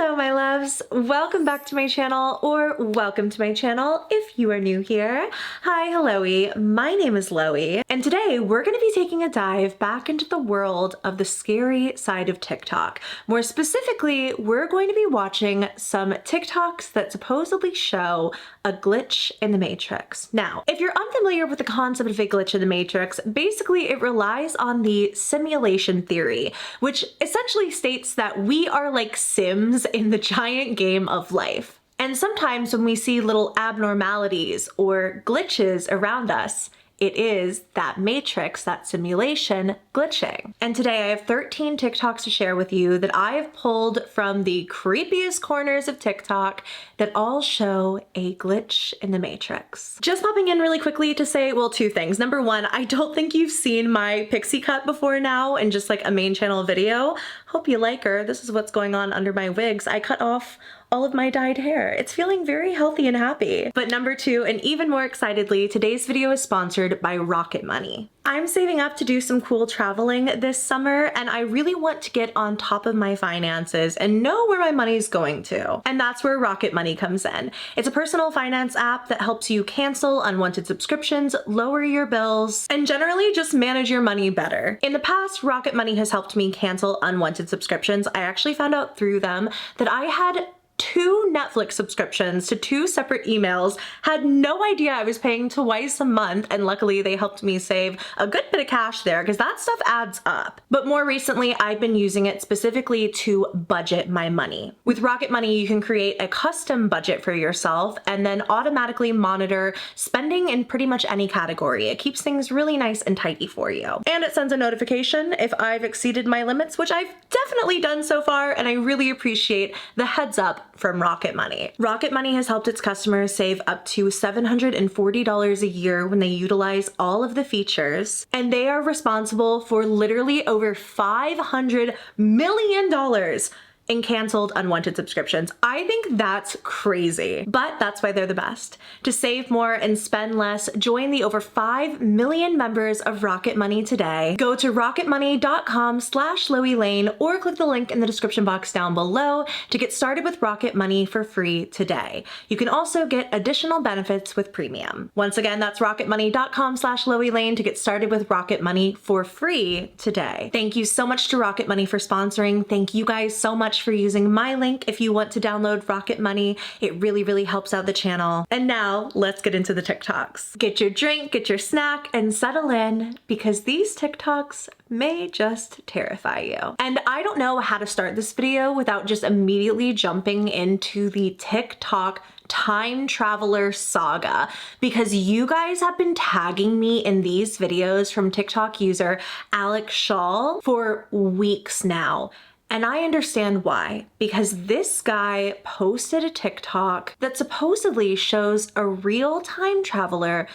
Hello my loves, welcome back to my channel, or welcome to my channel if you are new here. Hi, hello-y, my name is Loey, and today we're going to be taking a dive back into the world of the scary side of TikTok. More specifically, we're going to be watching some TikToks that supposedly show a glitch in the Matrix. Now, if you're unfamiliar with the concept of a glitch in the Matrix, basically it relies on the simulation theory, which essentially states that we are like Sims in the giant game of life. And sometimes when we see little abnormalities or glitches around us, it is that matrix, that simulation, glitching. And today I have 13 TikToks to share with you that I have pulled from the creepiest corners of TikTok that all show a glitch in the matrix. Just popping in really quickly to say, well, two things. Number one, I don't think you've seen my pixie cut before now in just like a main channel video. Hope you like her. This is what's going on under my wigs. I cut off all of my dyed hair. It's feeling very healthy and happy. But number two, and even more excitedly, today's video is sponsored by Rocket Money. I'm saving up to do some cool traveling this summer, and I really want to get on top of my finances and know where my money's going to. And that's where Rocket Money comes in. It's a personal finance app that helps you cancel unwanted subscriptions, lower your bills, and generally just manage your money better. In the past, Rocket Money has helped me cancel unwanted subscriptions. I actually found out through them that I had 2 Netflix subscriptions to 2 separate emails, had no idea I was paying twice a month, and luckily they helped me save a good bit of cash there because that stuff adds up. But more recently, I've been using it specifically to budget my money. With Rocket Money, you can create a custom budget for yourself and then automatically monitor spending in pretty much any category. It keeps things really nice and tidy for you. And it sends a notification if I've exceeded my limits, which I've definitely done so far, and I really appreciate the heads up from Rocket Money. Rocket Money has helped its customers save up to $740 a year when they utilize all of the features, and they are responsible for literally over $500 million in canceled unwanted subscriptions. I think that's crazy, but that's why they're the best. To save more and spend less, join the over 5 million members of Rocket Money today. Go to rocketmoney.com/LoeyLane or click the link in the description box down below to get started with Rocket Money for free today. You can also get additional benefits with premium. Once again, that's rocketmoney.com/LoeyLane to get started with Rocket Money for free today. Thank you so much to Rocket Money for sponsoring. Thank you guys so much for using my link if you want to download Rocket Money. It really helps out the channel. And now let's get into the TikToks. Get your drink, get your snack, and settle in because these TikToks may just terrify you. And I don't know how to start this video without just immediately jumping into the TikTok time traveler saga, because you guys have been tagging me in these videos from TikTok user alecschaal for weeks now. And I understand why, because this guy posted a TikTok that supposedly shows a real time traveler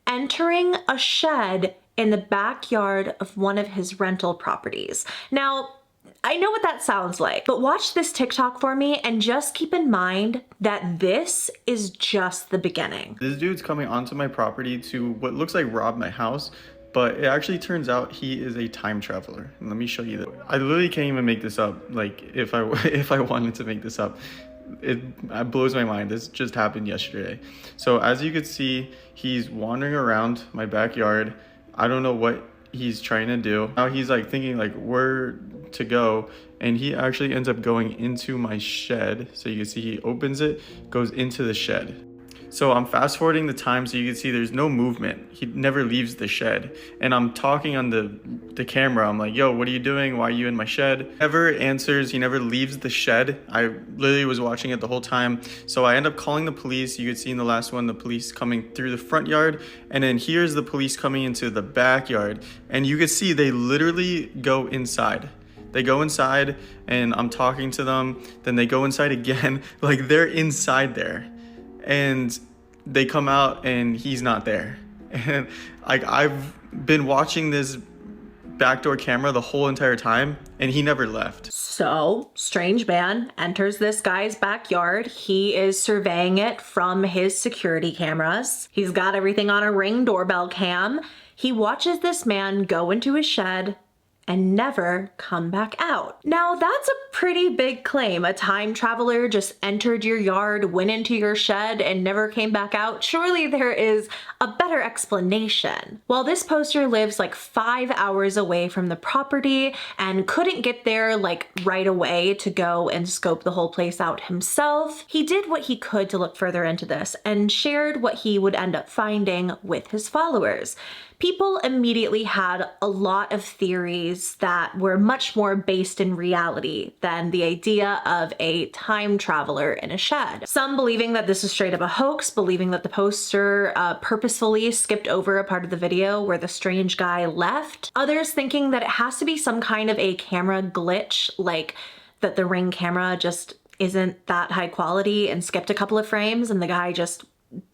entering a shed in the backyard of one of his rental properties. Now, I know what that sounds like, but watch this TikTok for me and just keep in mind that this is just the beginning. This dude's coming onto my property to what looks like rob my house, but it actually turns out he is a time traveler. And let me show you that. I literally can't even make this up. Like if I wanted to make this up, it blows my mind. This just happened yesterday. So as you can see, he's wandering around my backyard. I don't know what he's trying to do. Now he's like thinking like where to go, and he actually ends up going into my shed. So you can see he opens it, goes into the shed. So I'm fast forwarding the time so you can see there's no movement. He never leaves the shed. And I'm talking on the camera. I'm like, yo, what are you doing? Why are you in my shed? Never answers. He never leaves the shed. I literally was watching it the whole time. So I end up calling the police. You could see in the last one, the police coming through the front yard. And then here's the police coming into the backyard. And you can see they literally go inside. They go inside and I'm talking to them. Then they go inside again. Like they're inside there. And they come out and he's not there. And like I've been watching this backdoor camera the whole entire time and he never left. So, strange man enters this guy's backyard. He is surveying it from his security cameras. He's got everything on a Ring doorbell cam. He watches this man go into his shed and never come back out. Now that's a pretty big claim. A time traveler just entered your yard, went into your shed, and never came back out. Surely there is a better explanation. While this poster lives like 5 hours away from the property and couldn't get there like right away to go and scope the whole place out himself, he did what he could to look further into this and shared what he would end up finding with his followers. People immediately had a lot of theories that were much more based in reality than the idea of a time traveler in a shed. Some believing that this is straight up a hoax, believing that the poster purposefully skipped over a part of the video where the strange guy left. Others thinking that it has to be some kind of a camera glitch, like that the Ring camera just isn't that high quality and skipped a couple of frames and the guy just,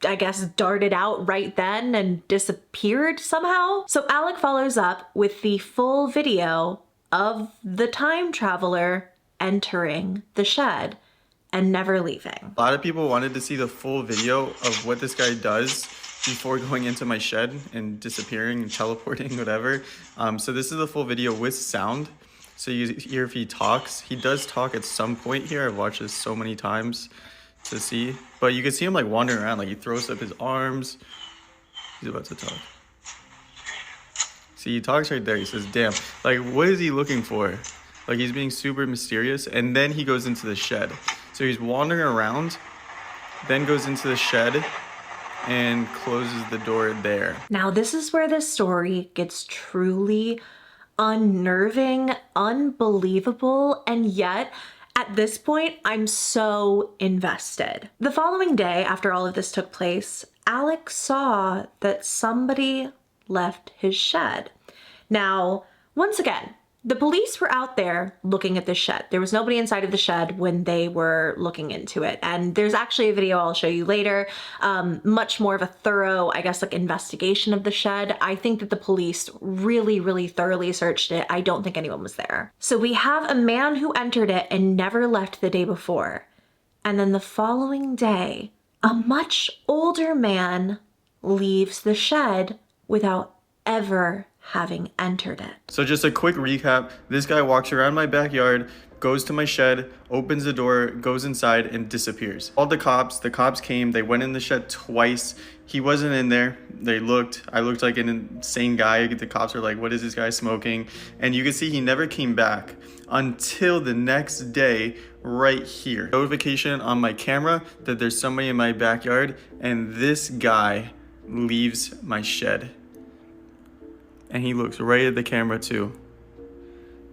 I guess, darted out right then and disappeared somehow. So Alec follows up with the full video of the time traveler entering the shed and never leaving. A lot of people wanted to see the full video of what this guy does before going into my shed and disappearing and teleporting, whatever. So this is the full video with sound. So you hear if he talks. He does talk at some point here. I've watched this so many times to see, but you can see him like wandering around, like he throws up his arms. He's about to talk. See, he talks right there. He says, damn, like what is he looking for? Like he's being super mysterious. And then he goes into the shed. So he's wandering around, then goes into the shed and closes the door there. Now this is where this story gets truly unnerving, unbelievable, and yet at this point, I'm so invested. The following day, after all of this took place, Alec saw that somebody left his shed. Now, once again, the police were out there looking at the shed. There was nobody inside of the shed when they were looking into it. And there's actually a video I'll show you later, much more of a thorough, I guess, like investigation of the shed. I think that the police really, really thoroughly searched it. I don't think anyone was there. So we have a man who entered it and never left the day before. And then the following day, a much older man leaves the shed without ever having entered it. So just a quick recap. This guy walks around my backyard, goes to my shed, opens the door, goes inside and disappears. Called the cops came, they went in the shed twice. He wasn't in there. I looked like an insane guy. The cops are like, what is this guy smoking? And you can see he never came back until the next day right here. Notification on my camera that there's somebody in my backyard and this guy leaves my shed. And he looks right at the camera too.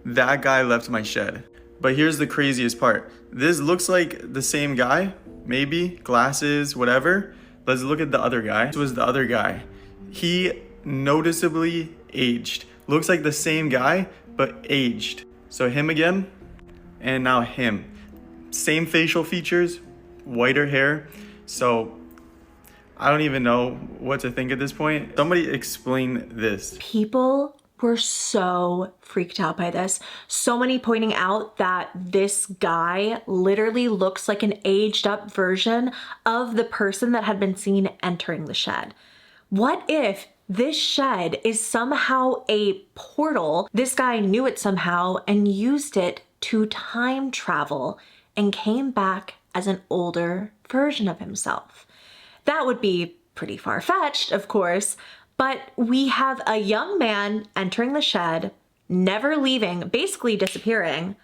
That guy left my shed. But here's the craziest part. This looks like the same guy, maybe, glasses, whatever. Let's look at the other guy. This was the other guy. He noticeably aged. Looks like the same guy, but aged. So him again, and now him. Same facial features, whiter hair. So I don't even know what to think at this point. Somebody explain this. People were so freaked out by this. So many pointing out that this guy literally looks like an aged up version of the person that had been seen entering the shed. What if this shed is somehow a portal? This guy knew it somehow and used it to time travel and came back as an older version of himself. That would be pretty far-fetched, of course, but we have a young man entering the shed, never leaving, basically disappearing,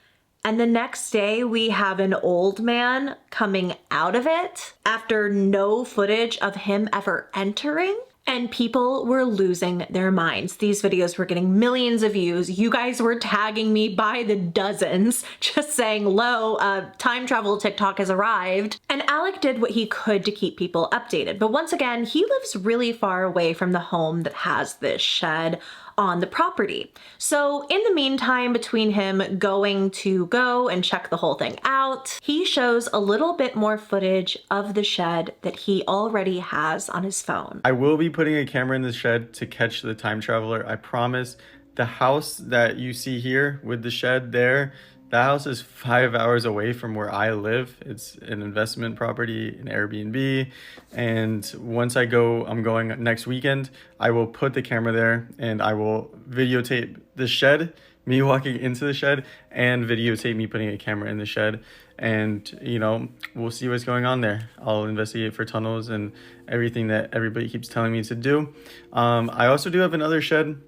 and the next day we have an old man coming out of it after no footage of him ever entering. And people were losing their minds. These videos were getting millions of views. You guys were tagging me by the dozens, just saying, Lo, time travel TikTok has arrived. And Alec did what he could to keep people updated. But once again, he lives really far away from the home that has this shed on the property. So in the meantime, between him going to go and check the whole thing out, he shows a little bit more footage of the shed that he already has on his phone. I will be putting a camera in the shed to catch the time traveler, I promise. The house that you see here with the shed there, that house is 5 hours away from where I live. It's an investment property, an Airbnb. And once I'm going next weekend, I will put the camera there and I will videotape the shed me walking into the shed and videotape me putting a camera in the shed. And, you know, we'll see what's going on there. I'll investigate for tunnels and everything that everybody keeps telling me to do. I also do have another shed.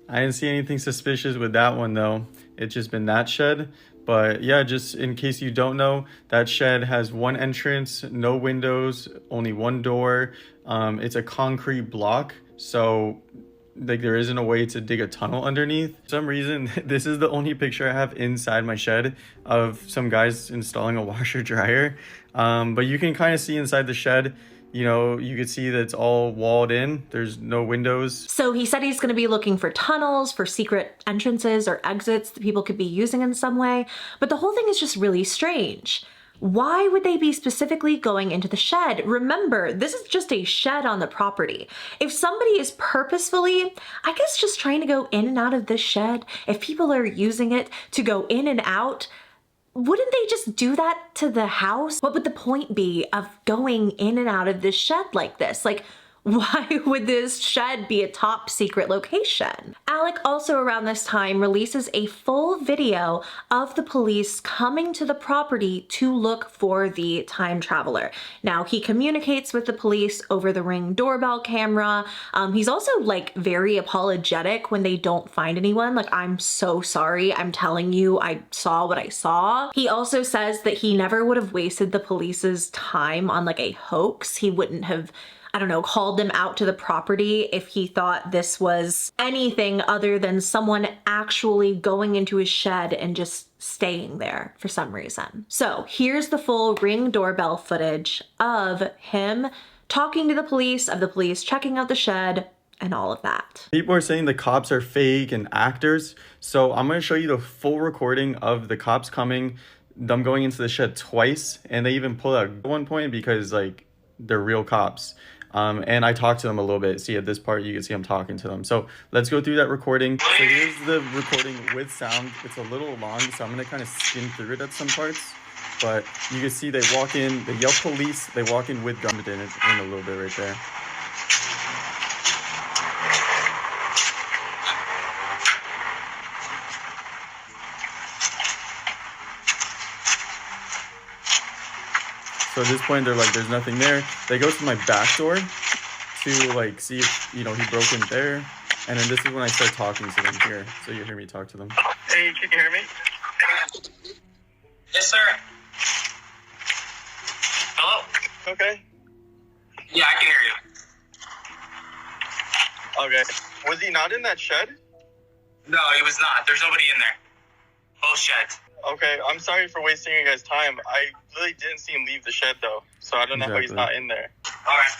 I didn't see anything suspicious with that one though. It's just been that shed. But yeah, just in case you don't know, that shed has one entrance, no windows, only one door. It's a concrete block, so like there isn't a way to dig a tunnel underneath. For some reason, this is the only picture I have inside my shed of some guys installing a washer dryer. But you can kind of see inside the shed. You know, you could see that it's all walled in. There's no windows. So he said he's going to be looking for tunnels, for secret entrances or exits that people could be using in some way. But the whole thing is just really strange. Why would they be specifically going into the shed? Remember, this is just a shed on the property. If somebody is purposefully, I guess, just trying to go in and out of this shed, if people are using it to go in and out, wouldn't they just do that to the house? What would the point be of going in and out of this shed like this? Like, why would this shed be a top secret location? Alec also around this time releases a full video of the police coming to the property to look for the time traveler. Now he communicates with the police over the Ring doorbell camera. He's also like very apologetic when they don't find anyone. Like, I'm so sorry. I'm telling you, I saw what I saw. He also says that he never would have wasted the police's time on like a hoax. He wouldn't have, I don't know, called them out to the property if he thought this was anything other than someone actually going into his shed and just staying there for some reason. So here's the full Ring doorbell footage of him talking to the police, of the police checking out the shed, and all of that. People are saying the cops are fake and actors. So I'm going to show you the full recording of the cops coming, them going into the shed twice. And they even pull out at one point because like they're real cops. And I talked to them a little bit. See, at this part, you can see I'm talking to them. So let's go through that recording. So here's the recording with sound. It's a little long, so I'm going to kind of skim through it at some parts. But you can see they walk in, they yell police, they walk in with guns in a little bit right there. So at this point, they're like, there's nothing there. They go to my back door to like see if, you know, he broke in there. And then this is when I start talking to them here. So you hear me talk to them. Hey, can you hear me? Yes, sir. Hello? Okay. Yeah, I can hear you. Okay. Was he not in that shed? No, he was not. There's nobody in there. Both sheds. Okay, I'm sorry for wasting your guys' time. I really didn't see him leave the shed though. So I don't know how he's not in there. All right.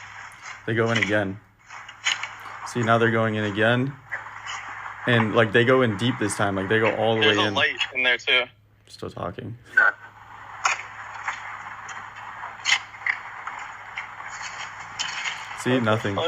They go in again. See, now they're going in again. And like they go in deep this time. Like they go all the way in. There's a light in there too. Still talking. Yeah. See, nothing.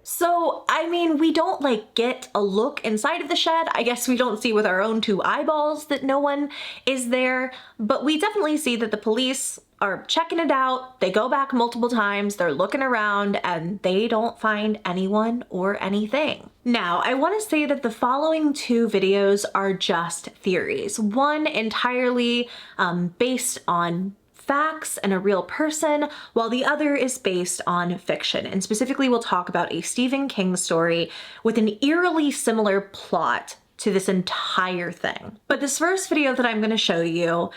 So, I mean, we don't like get a look inside of the shed. I guess we don't see with our own two eyeballs that no one is there, but we definitely see that the police are checking it out. They go back multiple times, they're looking around, and they don't find anyone or anything. Now, I want to say that the following two videos are just theories. One entirely based on facts and a real person, while the other is based on fiction. And specifically, we'll talk about a Stephen King story with an eerily similar plot to this entire thing. But this first video that I'm going to show you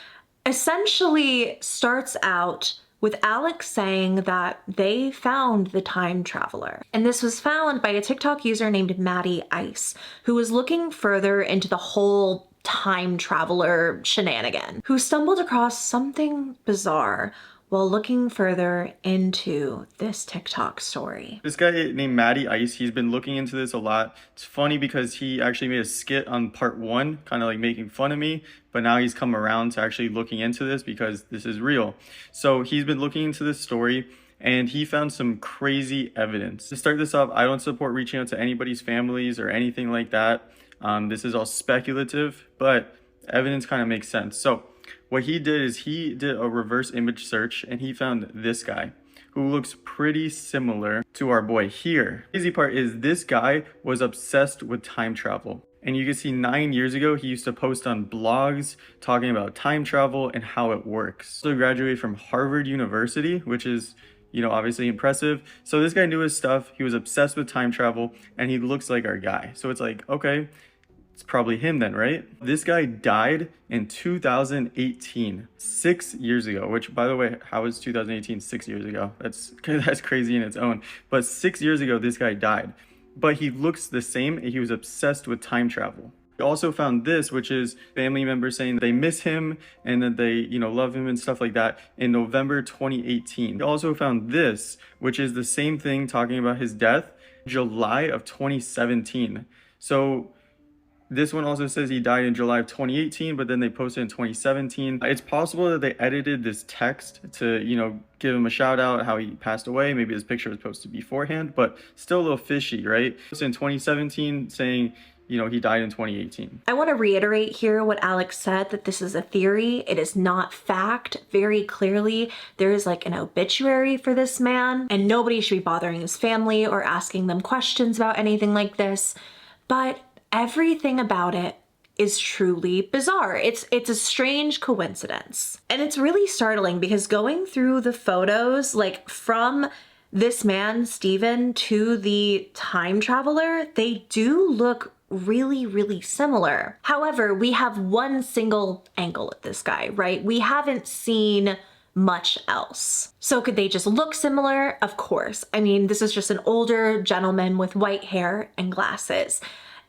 essentially starts out with Alex saying that they found the time traveler. And this was found by a TikTok user named Maddie Ice, who was looking further into the whole time traveler shenanigan, who stumbled across something bizarre while looking further into this TikTok story. This guy named Maddie Ice, he's been looking into this a lot. It's funny because he actually made a skit on part 1, kind of like making fun of me, but now he's come around to actually looking into this because this is real. So he's been looking into this story and he found some crazy evidence. To start this off, I don't support reaching out to anybody's families or anything like that. This is all speculative, but evidence kind of makes sense. So what he did is he did a reverse image search and he found this guy who looks pretty similar to our boy here. The crazy part is this guy was obsessed with time travel. And you can see 9 years ago, he used to post on blogs talking about time travel and how it works. So he graduated from Harvard University, which is, you know, obviously impressive. So this guy knew his stuff. He was obsessed with time travel and he looks like our guy. So it's like, okay, it's probably him then, right? This guy died in 2018, 6 years ago, which, by the way, how is 2018 6 years ago? That's crazy in its own. But 6 years ago, this guy died. But he looks the same and he was obsessed with time travel. We also found this, which is family members saying they miss him and that they, you know, love him and stuff like that in November 2018. We also found this, which is the same thing talking about his death, July of 2017. So this one also says he died in July of 2018, but then they posted in 2017. It's possible that they edited this text to, you know, give him a shout out how he passed away. Maybe his picture was posted beforehand, but still a little fishy, right? It's in 2017 saying, you know, he died in 2018. I want to reiterate here what Alex said, that this is a theory. It is not fact. Very clearly, there is like an obituary for this man, and nobody should be bothering his family or asking them questions about anything like this. But everything about it is truly bizarre. It's a strange coincidence. And it's really startling because going through the photos, like from this man, Steven, to the time traveler, they do look really, really similar. However, we have one single angle at this guy, right? We haven't seen much else. So could they just look similar? Of course. I mean, this is just an older gentleman with white hair and glasses.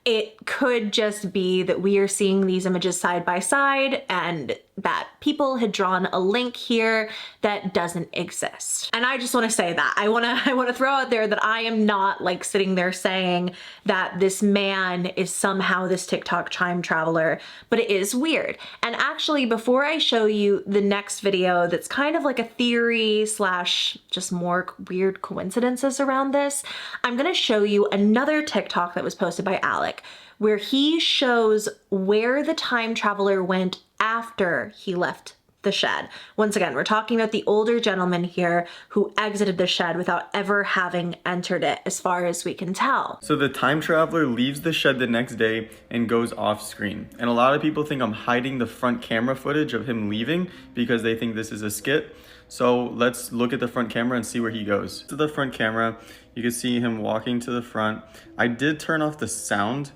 It could just be that we are seeing these images side by side and that people had drawn a link here that doesn't exist. And I just want to say that. I want to throw out there that I am not like sitting there saying that this man is somehow this TikTok time traveler, but it is weird. And actually, before I show you the next video that's kind of like a theory slash just more weird coincidences around this, I'm going to show you another TikTok that was posted by Alec, where he shows where the time traveler went after he left the shed. Once again, we're talking about the older gentleman here who exited the shed without ever having entered it, as far as we can tell. So the time traveler leaves the shed the next day and goes off screen. And a lot of people think I'm hiding the front camera footage of him leaving because they think this is a skit. So let's look at the front camera and see where he goes. To the front camera, you can see him walking to the front. I did turn off the sound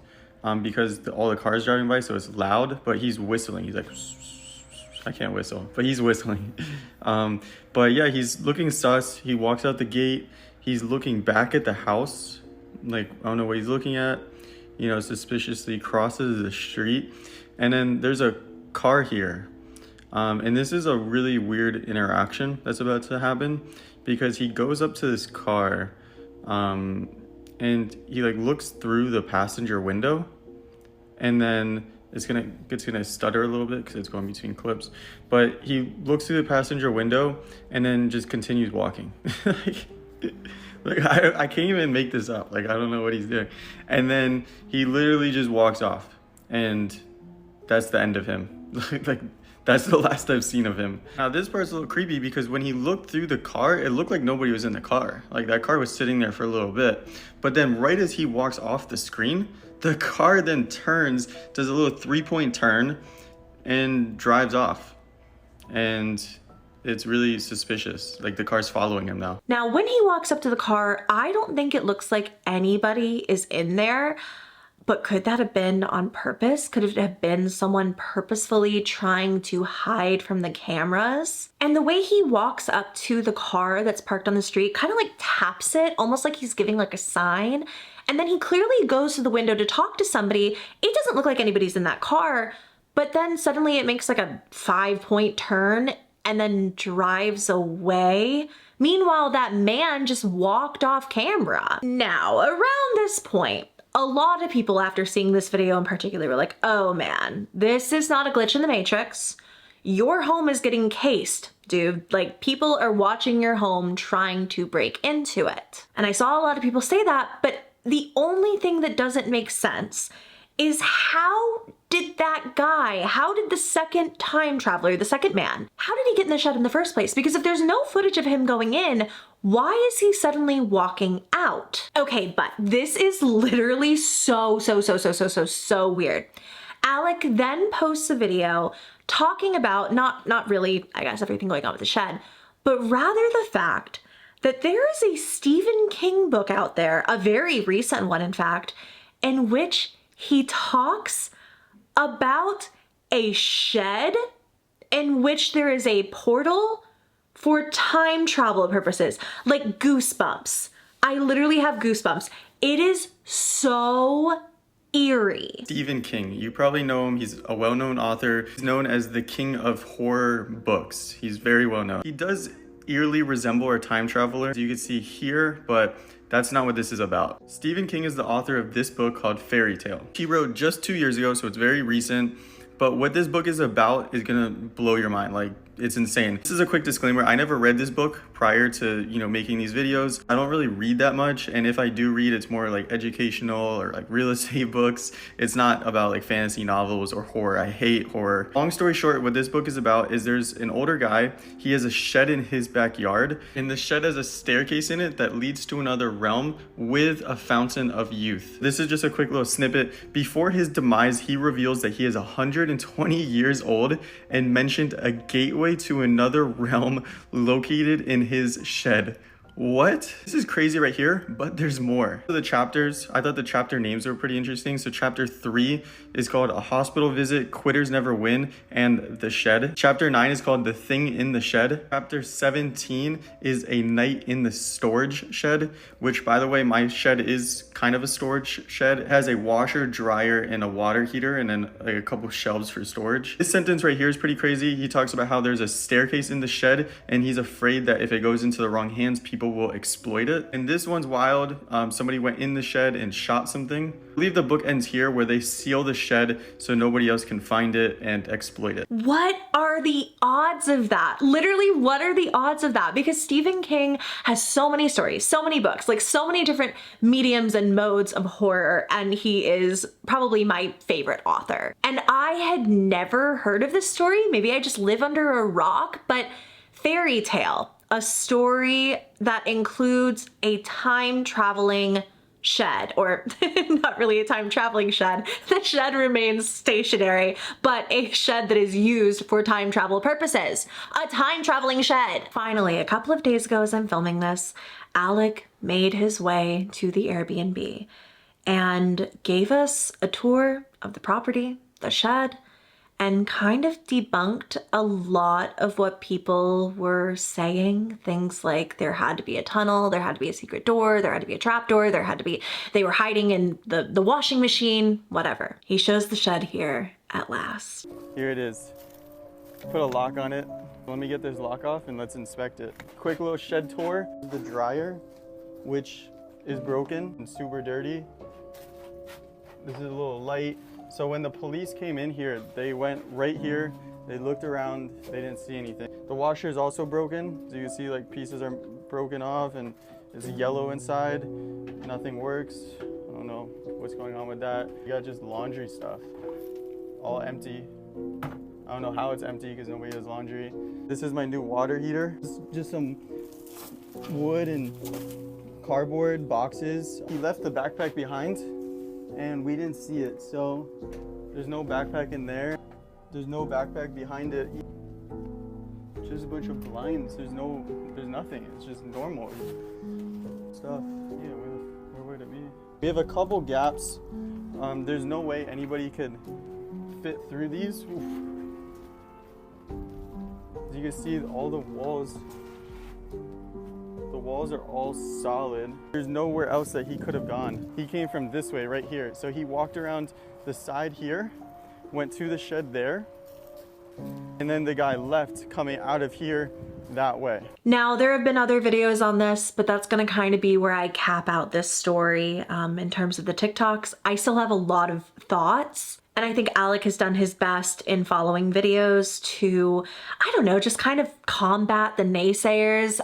because all the cars driving by, so it's loud, but he's whistling. He's like, I can't whistle, but he's whistling. But yeah, he's looking sus. He walks out the gate. He's looking back at the house. Like, I don't know what he's looking at. You know, suspiciously crosses the street. And then there's a car here. And this is a really weird interaction that's about to happen because he goes up to this car and he like looks through the passenger window, and then it's gonna stutter a little bit because it's going between clips, but he looks through the passenger window and then just continues walking. I can't even make this up. Like, I don't know what he's doing. And then he literally just walks off, and that's the end of him. Like, that's the last I've seen of him. Now, this part's a little creepy because when he looked through the car, it looked like nobody was in the car. Like, that car was sitting there for a little bit. But then right as he walks off the screen, the car then turns, does a little 3-point turn, and drives off. And it's really suspicious. Like, the car's following him now. Now, when he walks up to the car, I don't think it looks like anybody is in there. But could that have been on purpose? Could it have been someone purposefully trying to hide from the cameras? And the way he walks up to the car that's parked on the street, kind of like taps it, almost like he's giving like a sign. And then he clearly goes to the window to talk to somebody. It doesn't look like anybody's in that car, but then suddenly it makes like a 5-point turn and then drives away. Meanwhile, that man just walked off camera. Now, around this point, a lot of people after seeing this video in particular were like, oh man, this is not a glitch in the Matrix. Your home is getting cased, dude. Like, people are watching your home trying to break into it. And I saw a lot of people say that, but the only thing that doesn't make sense is how did the second time traveler, the second man, how did he get in the shed in the first place? Because if there's no footage of him going in, why is he suddenly walking out? Okay, but this is literally so weird. Alec then posts a video talking about, not really, I guess, everything going on with the shed, but rather the fact that there is a Stephen King book out there, a very recent one in fact, in which he talks about a shed in which there is a portal for time travel purposes. Like goosebumps. I literally have goosebumps. It is so eerie. Stephen King, you probably know him. He's a well-known author. He's known as the king of horror books. He's very well known. He does eerily resemble a time traveler, as you can see here, but that's not what this is about. Stephen King is the author of this book called Fairy Tale. He wrote just 2 years ago, so it's very recent. But what this book is about is gonna blow your mind. Like, it's insane. This is a quick disclaimer. I never read this book prior to, making these videos. I don't really read that much. And if I do read, it's more like educational or like real estate books. It's not about like fantasy novels or horror. I hate horror. Long story short, what this book is about is there's an older guy. He has a shed in his backyard, and the shed has a staircase in it that leads to another realm with a fountain of youth. This is just a quick little snippet. Before his demise, he reveals that he is 120 years old and mentioned a gateway to another realm located in his shed. What? This is crazy right here, but there's more. So the chapters, I thought the chapter names were pretty interesting. So chapter 3 is called A Hospital Visit, Quitters Never Win, and The Shed. Chapter 9 is called The Thing in the Shed. Chapter 17 is A Night in the Storage Shed, which, by the way, my shed is kind of a storage shed. It has a washer, dryer, and a water heater, and then like a couple shelves for storage. This sentence right here is pretty crazy. He talks about how there's a staircase in the shed, and he's afraid that if it goes into the wrong hands, people will exploit it. And this one's wild. Somebody went in the shed and shot something. I believe the book ends here where they seal the shed so nobody else can find it and exploit it. What are the odds of that? Literally, what are the odds of that? Because Stephen King has so many stories, so many books, like so many different mediums and modes of horror, and he is probably my favorite author. And I had never heard of this story. Maybe I just live under a rock, but Fairy Tale, a story that includes a time-traveling shed, or not really a time-traveling shed. The shed remains stationary, but a shed that is used for time travel purposes. A time-traveling shed. Finally, a couple of days ago as I'm filming this, Alec made his way to the Airbnb and gave us a tour of the property, the shed, and kind of debunked a lot of what people were saying. Things like there had to be a tunnel, there had to be a secret door, there had to be a trap door, they were hiding in the washing machine, whatever. He shows the shed here at last. Here it is. Put a lock on it. Let me get this lock off and let's inspect it. Quick little shed tour. The dryer, which is broken and super dirty. This is a little light. So when the police came in here, they went right here, they looked around, they didn't see anything. The washer is also broken. So you can see like pieces are broken off and it's yellow inside. Nothing works. I don't know what's going on with that. You got just laundry stuff, all empty. I don't know how it's empty because nobody does laundry. This is my new water heater. Just some wood and cardboard boxes. He left the backpack behind and we didn't see it, so there's no backpack in there. There's no backpack behind it. Just a bunch of blinds. There's nothing. It's just normal stuff. Yeah, where would it be? We have a couple gaps. There's no way anybody could fit through these. Oof. As you can see, all the walls are all solid. There's nowhere else that he could have gone. He came from this way right here. So he walked around the side here, went to the shed there, and then the guy left coming out of here that way. Now, there have been other videos on this, but that's gonna kind of be where I cap out this story in terms of the TikToks. I still have a lot of thoughts And I think Alec has done his best in following videos to, I don't know, just kind of combat the naysayers,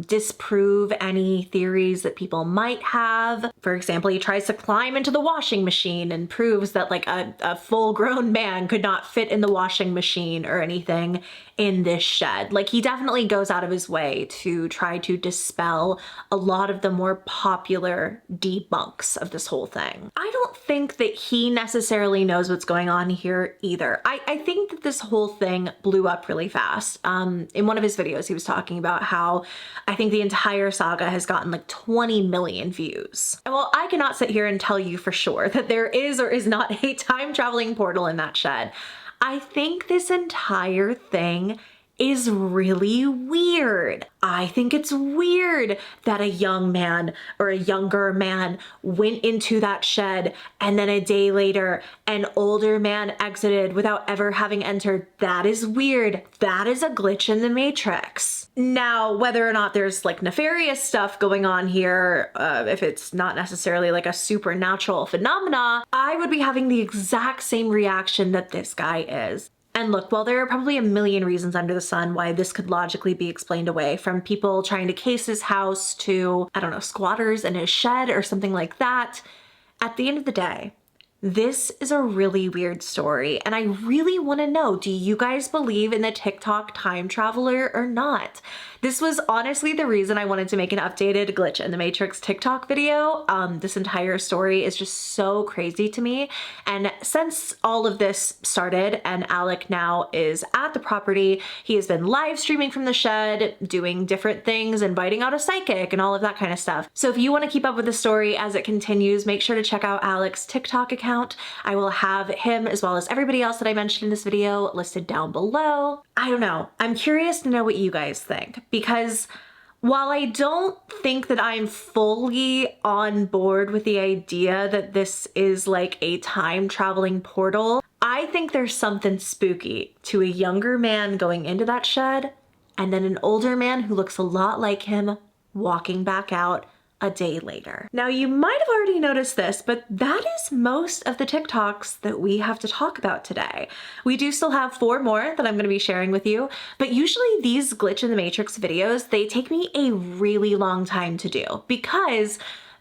disprove any theories that people might have. For example, he tries to climb into the washing machine and proves that like a full-grown man could not fit in the washing machine or anything in this shed. Like, he definitely goes out of his way to try to dispel a lot of the more popular debunks of this whole thing. I don't think that he necessarily knows what's going on here either. I think that this whole thing blew up really fast. In one of his videos, he was talking about how I think the entire saga has gotten like 20 million views. And while I cannot sit here and tell you for sure that there is or is not a time traveling portal in that shed, I think this entire thing is really weird. I think it's weird that a young man or a younger man went into that shed and then a day later an older man exited without ever having entered. That is weird. That is a glitch in the matrix. Now, whether or not there's like nefarious stuff going on here, if it's not necessarily like a supernatural phenomena, I would be having the exact same reaction that this guy is. And look, while there are probably a million reasons under the sun why this could logically be explained away, from people trying to case his house to, I don't know, squatters in his shed or something like that, at the end of the day, this is a really weird story, and I really want to know, do you guys believe in the TikTok time traveler or not? This was honestly the reason I wanted to make an updated Glitch in the Matrix TikTok video. This entire story is just so crazy to me, and since all of this started and Alec now is at the property, he has been live streaming from the shed, doing different things, inviting out a psychic and all of that kind of stuff. So if you want to keep up with the story as it continues, make sure to check out Alec's TikTok account. I will have him as well as everybody else that I mentioned in this video listed down below. I don't know. I'm curious to know what you guys think, because while I don't think that I'm fully on board with the idea that this is like a time traveling portal, I think there's something spooky to a younger man going into that shed and then an older man who looks a lot like him walking back out a day later. Now, you might have already noticed this, but that is most of the TikToks that we have to talk about today. We do still have 4 more that I'm going to be sharing with you, but usually these Glitch in the Matrix videos, they take me a really long time to do because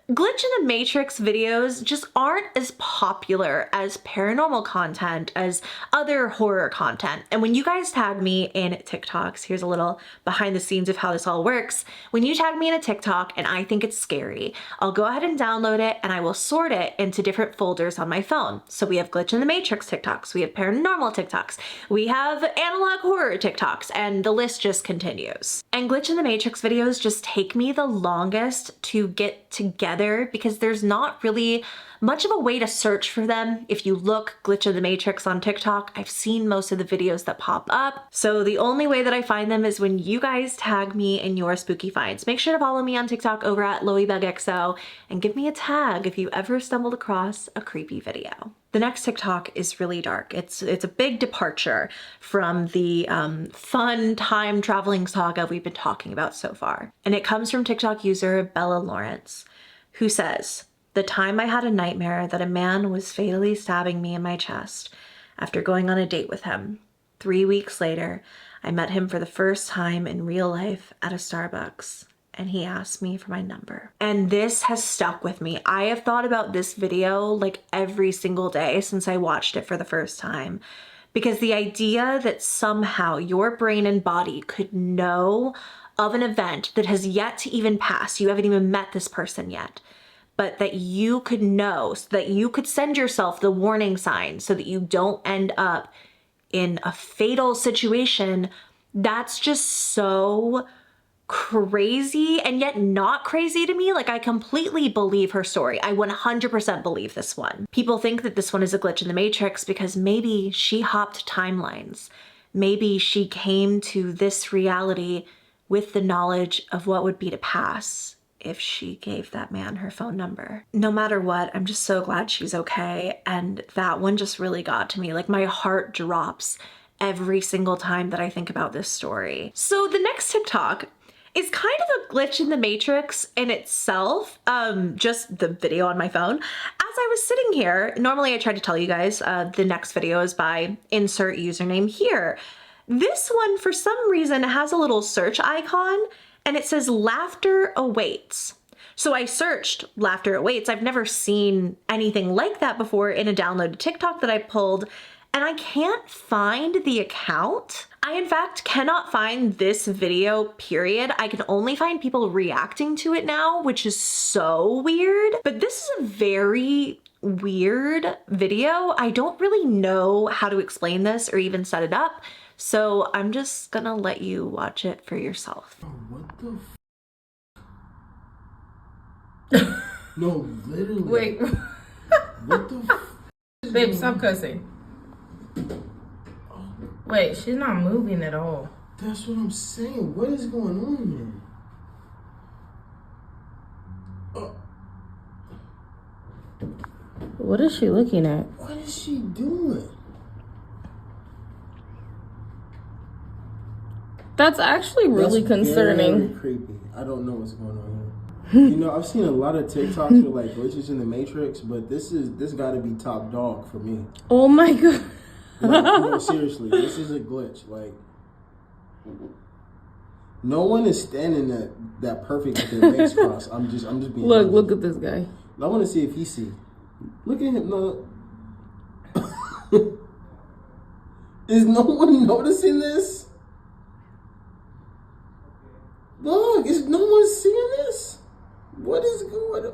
Glitch in the Matrix videos just aren't as popular as paranormal content, as other horror content. And when you guys tag me in TikToks, here's a little behind the scenes of how this all works. When you tag me in a TikTok and I think it's scary, I'll go ahead and download it and I will sort it into different folders on my phone. So we have Glitch in the Matrix TikToks, we have paranormal TikToks, we have analog horror TikToks, and the list just continues. And Glitch in the Matrix videos just take me the longest to get together because there's not really much of a way to search for them. If you look Glitch in the Matrix on TikTok, I've seen most of the videos that pop up. So the only way that I find them is when you guys tag me in your spooky finds. Make sure to follow me on TikTok over at LoeyXO and give me a tag if you ever stumbled across a creepy video. The next TikTok is really dark. It's a big departure from the fun time traveling saga we've been talking about so far. And it comes from TikTok user bellallawrence, who says, "The time I had a nightmare that a man was fatally stabbing me in my chest after going on a date with him. 3 weeks later, I met him for the first time in real life at a Starbucks, and he asked me for my number." And this has stuck with me. I have thought about this video like every single day since I watched it for the first time, because the idea that somehow your brain and body could know of an event that has yet to even pass, you haven't even met this person yet, but that you could know, so that you could send yourself the warning sign so that you don't end up in a fatal situation, that's just so crazy and yet not crazy to me. Like, I completely believe her story. I 100% believe this one. People think that this one is a glitch in the Matrix because maybe she hopped timelines. Maybe she came to this reality with the knowledge of what would be to pass if she gave that man her phone number. No matter what, I'm just so glad she's okay. And that one just really got to me. Like, my heart drops every single time that I think about this story. So the next TikTok is kind of a glitch in the matrix in itself, just the video on my phone. As I was sitting here, normally I try to tell you guys the next video is by insert username here. This one, for some reason, has a little search icon and it says laughter awaits. So I searched laughter awaits. I've never seen anything like that before in a downloaded TikTok that I pulled, and I can't find the account. I, in fact, cannot find this video, period. I can only find people reacting to it now, which is so weird. But this is a very weird video. I don't really know how to explain this or even set it up, so I'm just gonna let you watch it for yourself. Oh, what the No, literally. Wait. What the Babe, stop cussing. Wait, she's not moving at all. That's what I'm saying. What is going on here? What is she looking at? What is she doing? That's actually really That's concerning. Very creepy. I don't know what's going on here. You know, I've seen a lot of TikToks with like glitches in the Matrix, but this got to be top dog for me. Oh my god. Like, no, seriously, this is a glitch. Like, no one is standing that perfect with their legs crossed. I'm just being. Look at this guy. I want to see if he see. Look at him. No. Is no one noticing this? Look, is no one seeing this? What is going on?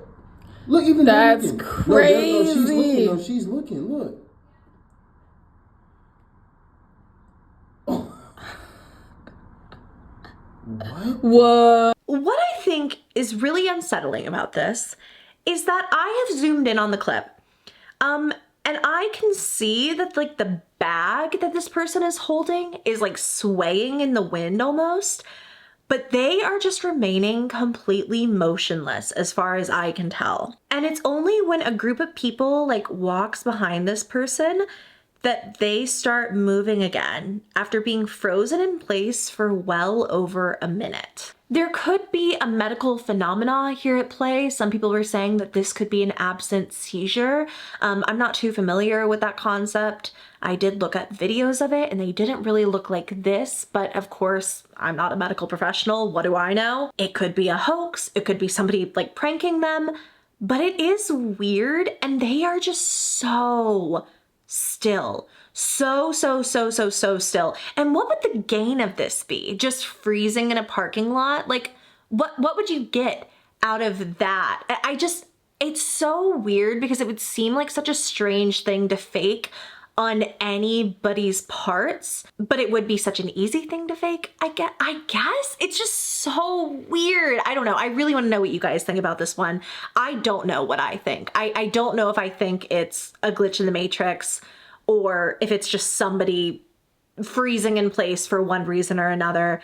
Look, even that's looking. crazy. No, she's looking. Look. Oh. What? What I think is really unsettling about this is that I have zoomed in on the clip. And I can see that like the bag that this person is holding is like swaying in the wind almost, but they are just remaining completely motionless as far as I can tell. And it's only when a group of people like walks behind this person that they start moving again after being frozen in place for well over a minute. There could be a medical phenomena here at play. Some people were saying that this could be an absent seizure. I'm not too familiar with that concept. I did look at videos of it and they didn't really look like this, but of course, I'm not a medical professional. What do I know? It could be a hoax. It could be somebody like pranking them, but it is weird and they are just so still. So still. And what would the gain of this be? Just freezing in a parking lot? Like, what would you get out of that? It's so weird because it would seem like such a strange thing to fake on anybody's parts, but it would be such an easy thing to fake, I guess. It's just so weird. I don't know. I really want to know what you guys think about this one. I don't know what I think. I don't know if I think it's a glitch in the Matrix or if it's just somebody freezing in place for one reason or another.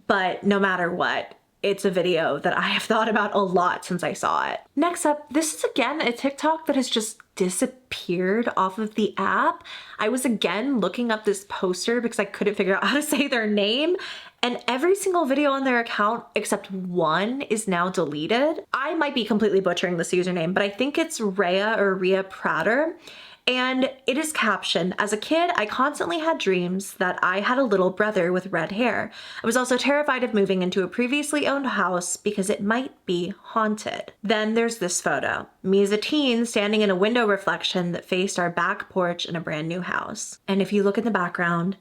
But no matter what, it's a video that I have thought about a lot since I saw it. Next up, this is again a TikTok that has just disappeared off of the app. I was again looking up this poster because I couldn't figure out how to say their name, and every single video on their account except one is now deleted. I might be completely butchering this username, but I think it's reaprater. And it is captioned, "As a kid, I constantly had dreams that I had a little brother with red hair. I was also terrified of moving into a previously owned house because it might be haunted." Then there's this photo. Me as a teen standing in a window reflection that faced our back porch in a brand new house. And if you look in the background,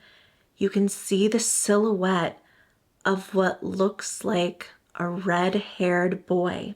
you can see the silhouette of what looks like a red-haired boy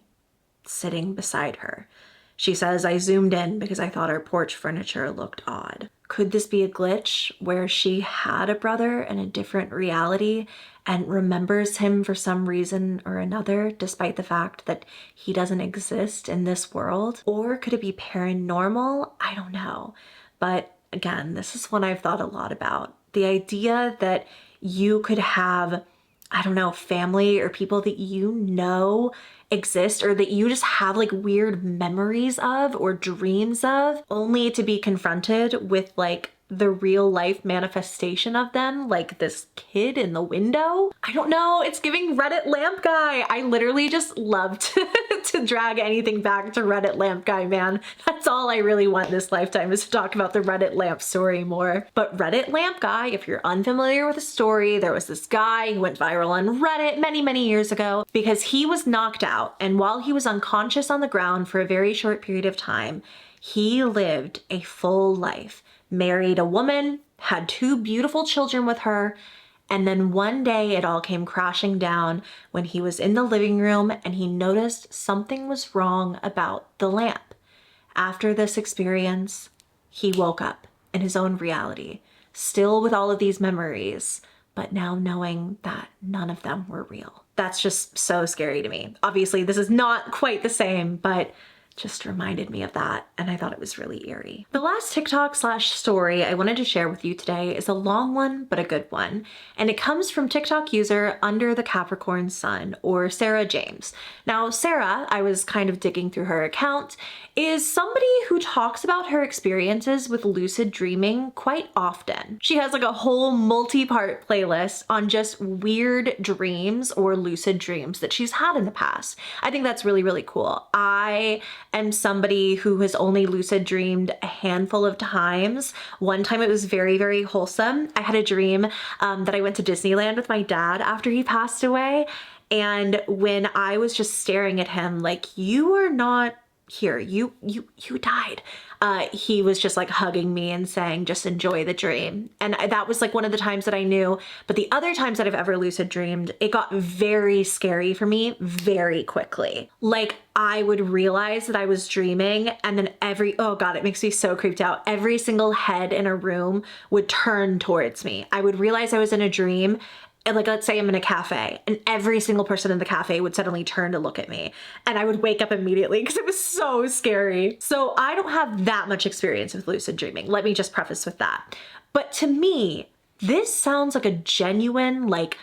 sitting beside her. She says, "I zoomed in because I thought our porch furniture looked odd." Could this be a glitch where she had a brother in a different reality and remembers him for some reason or another, despite the fact that he doesn't exist in this world? Or could it be paranormal? I don't know. But again, this is one I've thought a lot about. The idea that you could have, I don't know, family or people that you know exist or that you just have like weird memories of or dreams of, only to be confronted with like the real life manifestation of them, like this kid in the window. I don't know, it's giving Reddit lamp guy. I literally just love to drag anything back to Reddit lamp guy, man. That's all I really want this lifetime, is to talk about the Reddit lamp story more. But Reddit lamp guy, if you're unfamiliar with the story, there was this guy who went viral on Reddit many years ago because he was knocked out, and while he was unconscious on the ground for a very short period of time, he lived a full life. Married a woman, had 2 beautiful children with her, and then one day it all came crashing down when he was in the living room and he noticed something was wrong about the lamp. After this experience, he woke up in his own reality, still with all of these memories, but now knowing that none of them were real. That's just so scary to me. Obviously, this is not quite the same, but just reminded me of that, and I thought it was really eerie. The last TikTok/story I wanted to share with you today is a long one, but a good one, and it comes from TikTok user underthecapricornsun, or Sarah James. Now, Sarah, I was kind of digging through her account, is somebody who talks about her experiences with lucid dreaming quite often. She has like a whole multi-part playlist on just weird dreams or lucid dreams that she's had in the past. I think that's really cool. I am somebody who has only lucid dreamed a handful of times. One time it was very wholesome. I had a dream that I went to Disneyland with my dad after he passed away. And when I was just staring at him like, you are not here, you died. He was just like hugging me and saying, just enjoy the dream. And that was like one of the times that I knew. But the other times that I've ever lucid dreamed, it got very scary for me very quickly. Like I would realize that I was dreaming and then oh God, it makes me so creeped out. Every single head in a room would turn towards me. I would realize I was in a dream. And like, let's say I'm in a cafe and every single person in the cafe would suddenly turn to look at me and I would wake up immediately because it was so scary. So I don't have that much experience with lucid dreaming. Let me just preface with that. But to me, this sounds like a genuine, like,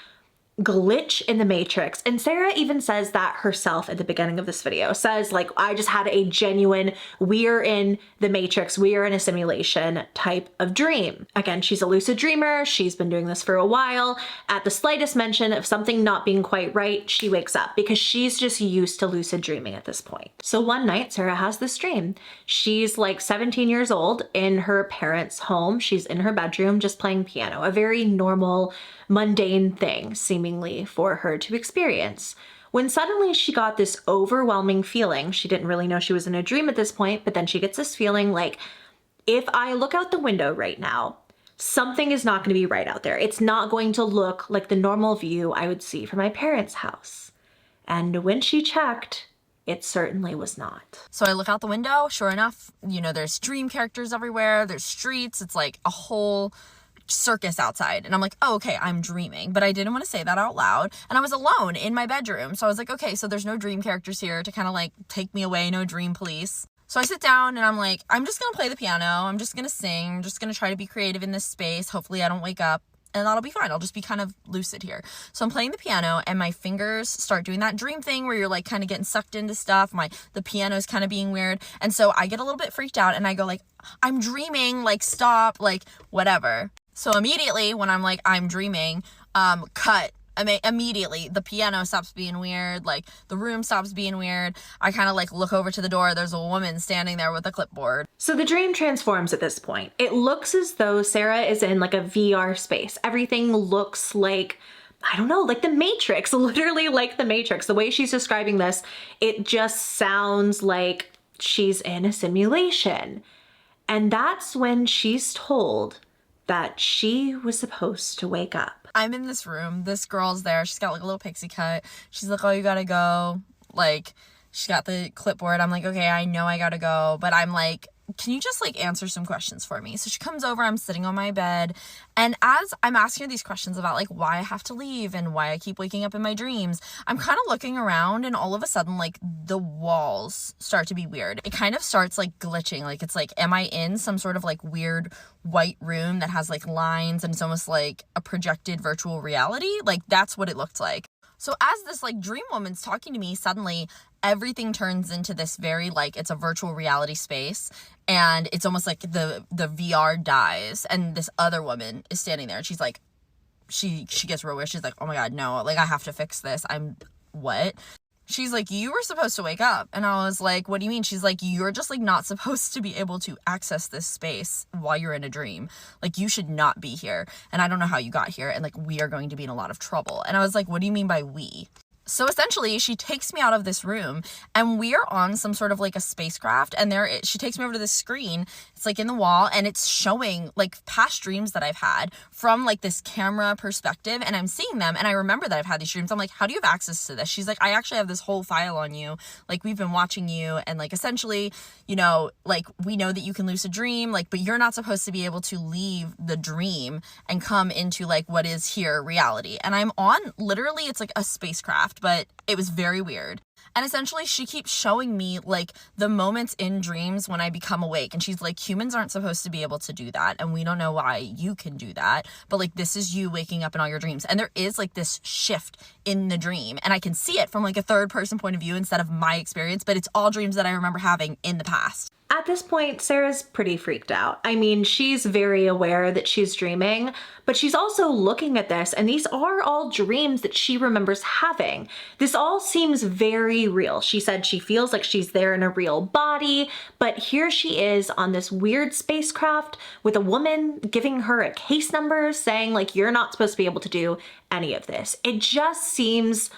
glitch in the matrix. And Sarah even says that herself at the beginning of this video, says like, I just had a genuine, we're in the matrix, we are in a simulation type of dream. Again, she's a lucid dreamer. She's been doing this for a while. At the slightest mention of something not being quite right, she wakes up because she's just used to lucid dreaming at this point. So one night, Sarah has this dream. She's like 17 years old in her parents' home. She's in her bedroom just playing piano, a very normal, mundane thing seemingly for her to experience, when suddenly she got this overwhelming feeling. She didn't really know she was in a dream at this point, but then she gets this feeling like, if I look out the window right now, something is not going to be right out there. It's not going to look like the normal view I would see from my parents' house. And when she checked, it certainly was not. So I look out the window, sure enough, you know, there's dream characters everywhere, there's streets, it's like a whole circus outside. And I'm like, oh, okay, I'm dreaming. But I didn't want to say that out loud. And I was alone in my bedroom. So I was like, okay, so there's no dream characters here to kind of like take me away, no dream police. So I sit down and I'm like, I'm just going to play the piano. I'm just going to sing. I'm just going to try to be creative in this space. Hopefully I don't wake up and that'll be fine. I'll just be kind of lucid here. So I'm playing the piano and my fingers start doing that dream thing where you're like kind of getting sucked into stuff. The piano is kind of being weird. And so I get a little bit freaked out and I go like, I'm dreaming, like stop, like whatever. So immediately when I'm like, I'm dreaming, cut. Immediately the piano stops being weird, like the room stops being weird. I kind of like look over to the door. There's a woman standing there with a clipboard. So the dream transforms at this point. It looks as though Sarah is in like a VR space. Everything looks like, I don't know, like the Matrix, literally like the Matrix. The way she's describing this, it just sounds like she's in a simulation. And that's when she's told that she was supposed to wake up. I'm in this room. This girl's there. She's got like a little pixie cut. She's like, oh, you gotta go. Like, she's got the clipboard. I'm like, okay, I know I gotta go. But I'm like, can you just like answer some questions for me? So she comes over, I'm sitting on my bed. And as I'm asking her these questions about like why I have to leave and why I keep waking up in my dreams, I'm kind of looking around and all of a sudden like the walls start to be weird. It kind of starts like glitching. Like it's like, am I in some sort of like weird white room that has like lines and it's almost like a projected virtual reality? Like that's what it looked like. So as this like dream woman's talking to me, suddenly everything turns into this very like, it's a virtual reality space, and it's almost like the VR dies, and this other woman is standing there, and she's like, she gets real weird. She's like, oh my God, no, like I have to fix this. What? She's like, you were supposed to wake up. And I was like, what do you mean? She's like, you're just like not supposed to be able to access this space while you're in a dream. Like, you should not be here. And I don't know how you got here. And like, we are going to be in a lot of trouble. And I was like, what do you mean by we? So essentially, she takes me out of this room, and we are on some sort of like a spacecraft, and she takes me over to this screen. It's like in the wall, and it's showing like past dreams that I've had from like this camera perspective, and I'm seeing them, and I remember that I've had these dreams. I'm like, how do you have access to this? She's like, I actually have this whole file on you. Like, we've been watching you, and like essentially, you know, like we know that you can lucid dream, like, but you're not supposed to be able to leave the dream and come into like what is here reality. And I'm on literally, it's like a spacecraft, but it was very weird. And essentially, she keeps showing me like the moments in dreams when I become awake. And she's like, humans aren't supposed to be able to do that. And we don't know why you can do that. But like, this is you waking up in all your dreams. And there is like this shift in the dream. And I can see it from like a third person point of view instead of my experience. But it's all dreams that I remember having in the past. At this point, Sarah's pretty freaked out. I mean, she's very aware that she's dreaming, but she's also looking at this, and these are all dreams that she remembers having. This all seems very real. She said she feels like she's there in a real body, but here she is on this weird spacecraft with a woman giving her a case number saying like, you're not supposed to be able to do any of this. It just seems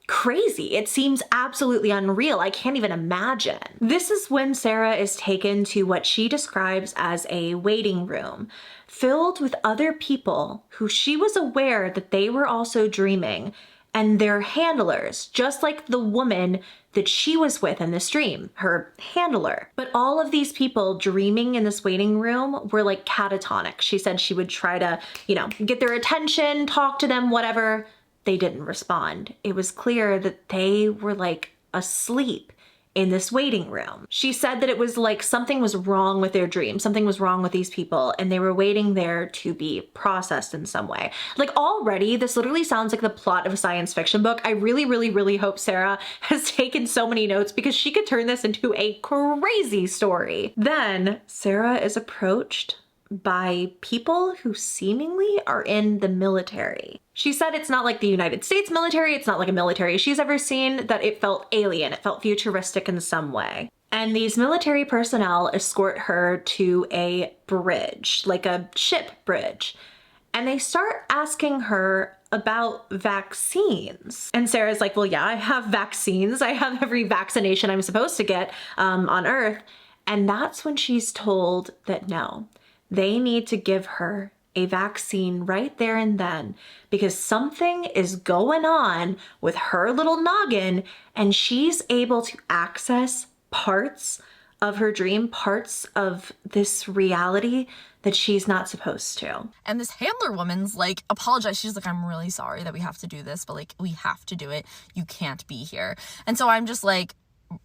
crazy. It seems absolutely unreal. I can't even imagine. This is when Sarah is taken to what she describes as a waiting room filled with other people who she was aware that they were also dreaming, and their handlers, just like the woman that she was with in this dream, her handler. But all of these people dreaming in this waiting room were like catatonic. She said she would try to, you know, get their attention, talk to them, whatever. They didn't respond. It was clear that they were like asleep in this waiting room. She said that it was like something was wrong with their dream. Something was wrong with these people, and they were waiting there to be processed in some way. Like, already, this literally sounds like the plot of a science fiction book. I really, really, really hope Sarah has taken so many notes, because she could turn this into a crazy story. Then Sarah is approached by people who seemingly are in the military. She said it's not like the United States military, it's not like a military she's ever seen, that it felt alien, it felt futuristic in some way. And these military personnel escort her to a bridge, like a ship bridge. And they start asking her about vaccines. And Sarah's like, well, yeah, I have vaccines. I have every vaccination I'm supposed to get on Earth. And that's when she's told that no, they need to give her a vaccine right there and then, because something is going on with her little noggin, and she's able to access parts of her dream, parts of this reality that she's not supposed to. And this handler woman's like, apologize. She's like, I'm really sorry that we have to do this, but like, we have to do it. You can't be here. And so I'm just like,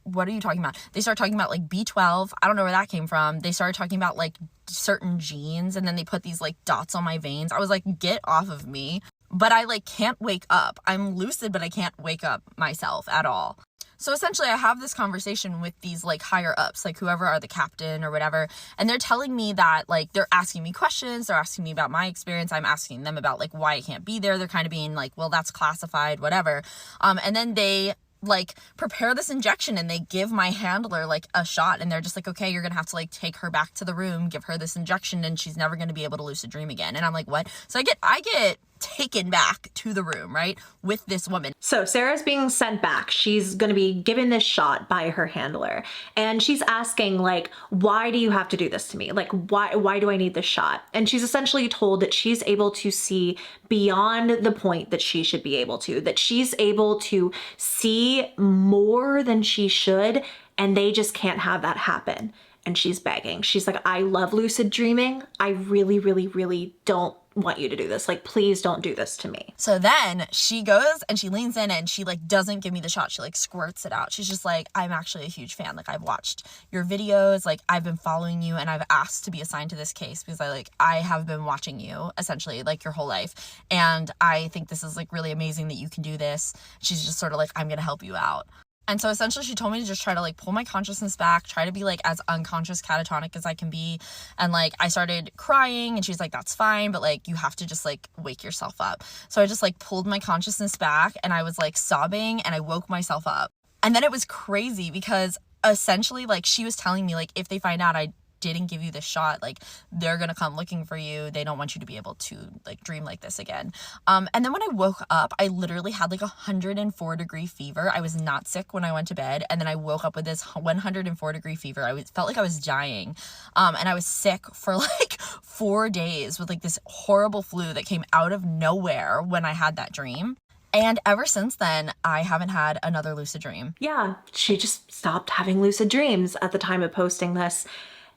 what are you talking about? They start talking about like B12. I don't know where that came from. They started talking about like certain genes, and then they put these like dots on my veins. I was like, get off of me. But I like can't wake up. I'm lucid, but I can't wake up myself at all. So essentially I have this conversation with these like higher ups, like whoever are the captain or whatever. And they're telling me that like, they're asking me questions. They're asking me about my experience. I'm asking them about like why I can't be there. They're kind of being like, well, that's classified, whatever. And then they like prepare this injection, and they give my handler like a shot, and they're just like, okay, you're gonna have to like take her back to the room, give her this injection, and she's never gonna be able to lucid dream again. And I'm like, what? So I get taken back to the room, right, with this woman. So Sarah's being sent back. She's going to be given this shot by her handler, and she's asking like, why do you have to do this to me? Like, why do I need this shot? And she's essentially told that she's able to see beyond the point that she should be able to, that she's able to see more than she should, and they just can't have that happen. And she's begging. She's like, I love lucid dreaming. I really, really, really don't want you to do this. Like, please don't do this to me. So then she goes and she leans in and she like doesn't give me the shot. She like squirts it out. She's just like, I'm actually a huge fan. Like, I've watched your videos, like I've been following you, and I've asked to be assigned to this case because I have been watching you essentially like your whole life. And I think this is like really amazing that you can do this. She's just sort of like, I'm going to help you out. And so essentially she told me to just try to like pull my consciousness back, try to be like as unconscious catatonic as I can be. And like I started crying and she's like, that's fine, but like you have to just like wake yourself up. So I just like pulled my consciousness back and I was like sobbing and I woke myself up. And then it was crazy because essentially like she was telling me like if they find out I didn't give you this shot, like they're gonna come looking for you. They don't want you to be able to like dream like this again. And then when I woke up, I literally had like 104-degree fever. I was not sick when I went to bed, and then I woke up with this 104-degree fever. Felt like I was dying, and I was sick for like 4 days with like this horrible flu that came out of nowhere when I had that dream. And ever since then, I haven't had another lucid dream. Yeah, she just stopped having lucid dreams at the time of posting this.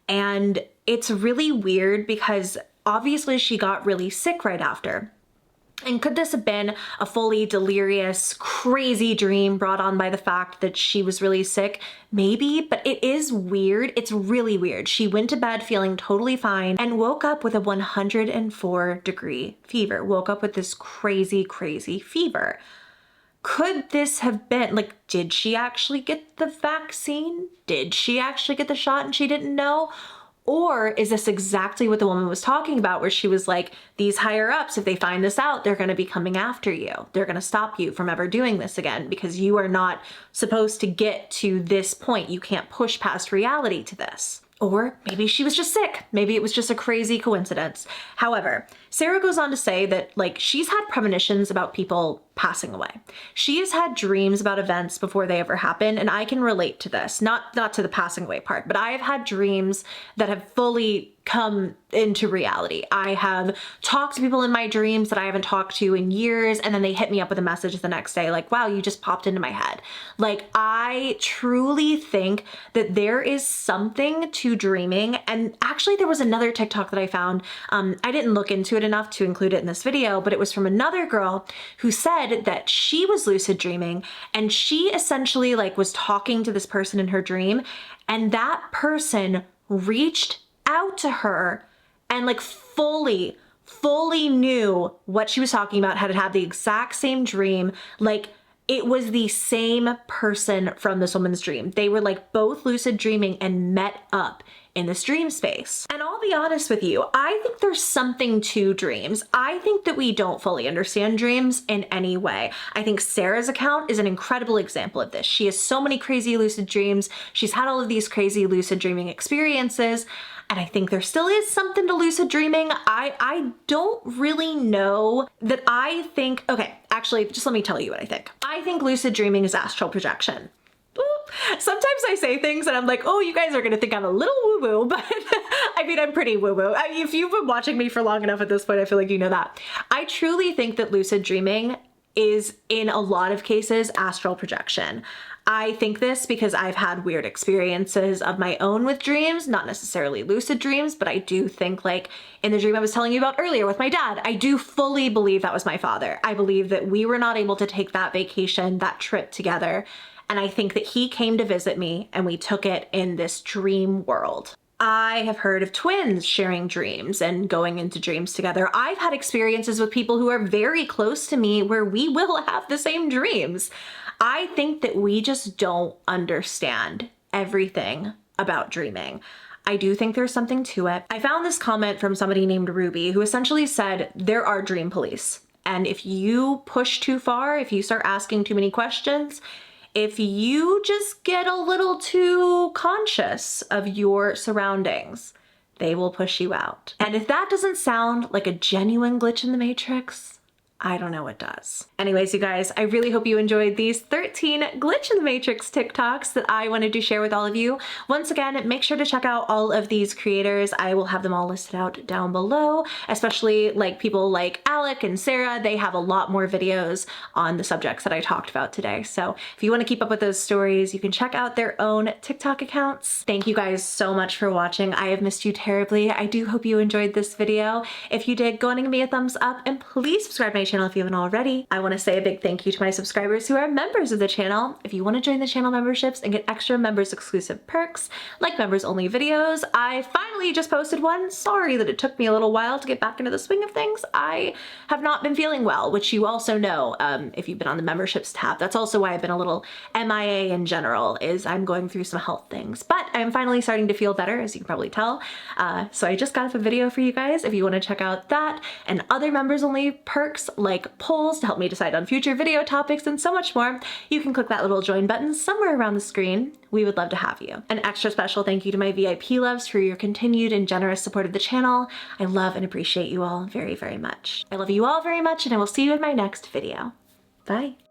And it's really weird because obviously she got really sick right after. And could this have been a fully delirious, crazy dream brought on by the fact that she was really sick? Maybe, but it is weird. It's really weird. She went to bed feeling totally fine and woke up with a 104-degree fever. Woke up with this crazy, crazy fever. Could this have been, like, did she actually get the vaccine? Did she actually get the shot and she didn't know? Or is this exactly what the woman was talking about, where she was like, these higher ups, if they find this out, they're going to be coming after you. They're going to stop you from ever doing this again because you are not supposed to get to this point. You can't push past reality to this. Or maybe she was just sick. Maybe it was just a crazy coincidence. However, Sarah goes on to say that like she's had premonitions about people passing away. She has had dreams about events before they ever happen, and I can relate to this. Not to the passing away part, but I have had dreams that have fully come into reality. I have talked to people in my dreams that I haven't talked to in years, and then they hit me up with a message the next day like, wow, you just popped into my head. Like, I truly think that there is something to dreaming. And actually there was another TikTok that I found. I didn't look into it enough to include it in this video, but it was from another girl who said that she was lucid dreaming, and she essentially like was talking to this person in her dream, and that person reached out to her and like fully knew what she was talking about, had the exact same dream. Like, it was the same person from this woman's dream. They were like both lucid dreaming and met up in this dream space. And I'll be honest with you, I think there's something to dreams. I think that we don't fully understand dreams in any way. I think Sarah's account is an incredible example of this. She has so many crazy lucid dreams. She's had all of these crazy lucid dreaming experiences. And I think there still is something to lucid dreaming. I don't really know that I think, okay, actually, just let me tell you what I think. I think lucid dreaming is astral projection. Sometimes I say things and I'm like, oh, you guys are gonna think I'm a little woo-woo, but I mean, I'm pretty woo-woo. If you've been watching me for long enough at this point, I feel like you know that. I truly think that lucid dreaming is, in a lot of cases, astral projection. I think this because I've had weird experiences of my own with dreams, not necessarily lucid dreams, but I do think, like in the dream I was telling you about earlier with my dad, I do fully believe that was my father. I believe that we were not able to take that vacation, that trip together. And I think that he came to visit me and we took it in this dream world. I have heard of twins sharing dreams and going into dreams together. I've had experiences with people who are very close to me where we will have the same dreams. I think that we just don't understand everything about dreaming. I do think there's something to it. I found this comment from somebody named Ruby who essentially said there are dream police. And if you push too far, if you start asking too many questions, if you just get a little too conscious of your surroundings, they will push you out. And if that doesn't sound like a genuine glitch in the Matrix, I don't know what does. Anyways, you guys, I really hope you enjoyed these 13 Glitch in the Matrix TikToks that I wanted to share with all of you. Once again, make sure to check out all of these creators. I will have them all listed out down below, especially like people like Alec and Sarah. They have a lot more videos on the subjects that I talked about today. So if you want to keep up with those stories, you can check out their own TikTok accounts. Thank you guys so much for watching. I have missed you terribly. I do hope you enjoyed this video. If you did, go on and give me a thumbs up and please subscribe to my channel if you haven't already. I want to say a big thank you to my subscribers who are members of the channel. If you want to join the channel memberships and get extra members exclusive perks like members only videos, I finally just posted one. Sorry that it took me a little while to get back into the swing of things. I have not been feeling well, which you also know if you've been on the memberships tab. That's also why I've been a little MIA in general, is I'm going through some health things, but I'm finally starting to feel better, as you can probably tell. So I just got up a video for you guys if you want to check out that and other members only perks like polls to help me decide on future video topics and so much more. You can click that little join button somewhere around the screen. We would love to have you. An extra special thank you to my VIP loves for your continued and generous support of the channel. I love and appreciate you all very, very much. I love you all very much, and I will see you in my next video. Bye.